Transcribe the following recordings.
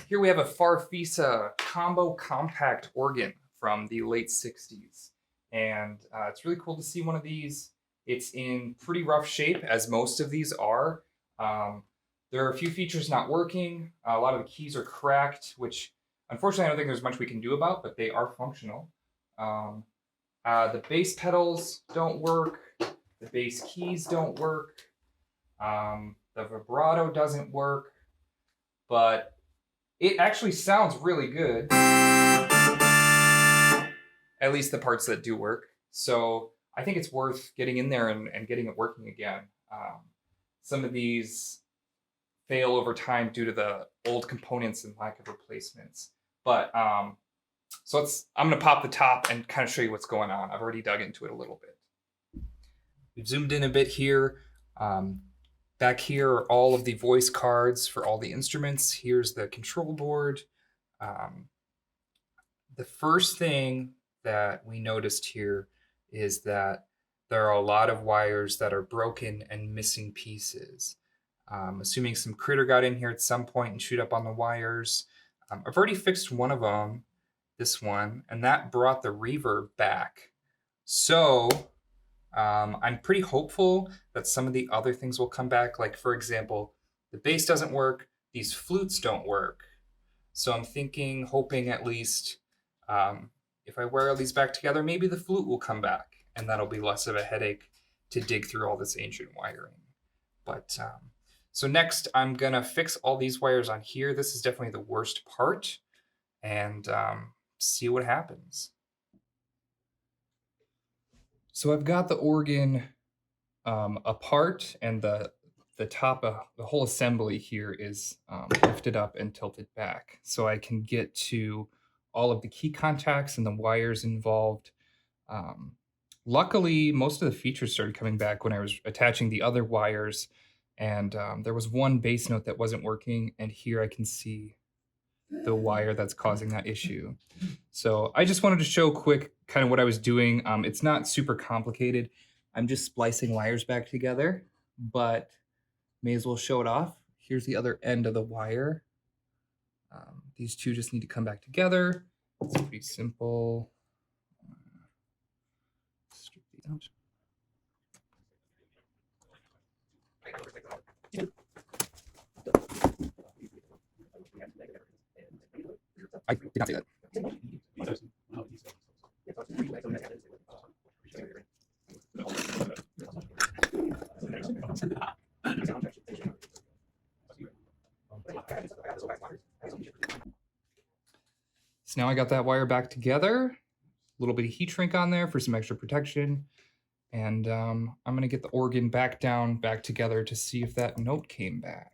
Here we have a Farfisa combo compact organ from the late 60s. And it's really cool to see one of these. It's in pretty rough shape, as most of these are. There are a few features not working. A lot of the keys are cracked, which unfortunately I don't think there's much we can do about, but they are functional. The bass pedals don't work. The bass keys don't work. The vibrato doesn't work. But it actually sounds really good. At least the parts that do work. So I think it's worth getting in there and getting it working again. Some of these fail over time due to the old components and lack of replacements. But so I'm gonna pop the top and kind of show you what's going on. I've already dug into it a little bit. We've zoomed in a bit here. Back here are all of the voice cards for all the instruments. Here's the control board. The first thing that we noticed here is that there are a lot of wires that are broken and missing pieces. Assuming some critter got in here at some point and chewed up on the wires. I've already fixed one of them, this one, and that brought the reverb back. So I'm pretty hopeful that some of the other things will come back. Like, for example, the bass doesn't work, these flutes don't work. So I'm hoping at least, if I wire these back together, maybe the flute will come back, and that'll be less of a headache to dig through all this ancient wiring. But so next, I'm gonna fix all these wires on here. This is definitely the worst part, and see what happens. So I've got the organ apart, and the top of the whole assembly here is lifted up and tilted back, so I can get to all of the key contacts and the wires involved. Luckily, most of the features started coming back when I was attaching the other wires, and there was one bass note that wasn't working, and here I can see the wire that's causing that issue. So I just wanted to show quick kind of what I was doing. It's not super complicated. I'm just splicing wires back together, but may as well show it off. Here's the other end of the wire. These two just need to come back together. It's pretty simple. Strip these out. I did not say that. So now I got that wire back together. A little bit of heat shrink on there for some extra protection. And I'm gonna get the organ back together to see if that note came back.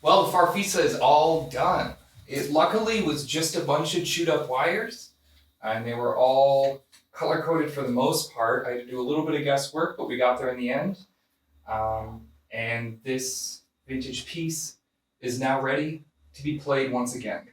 Well, the Farfisa is all done. It luckily was just a bunch of chewed up wires, and they were all color coded for the most part. I had to do a little bit of guesswork, but we got there in the end. And this vintage piece is now ready to be played once again.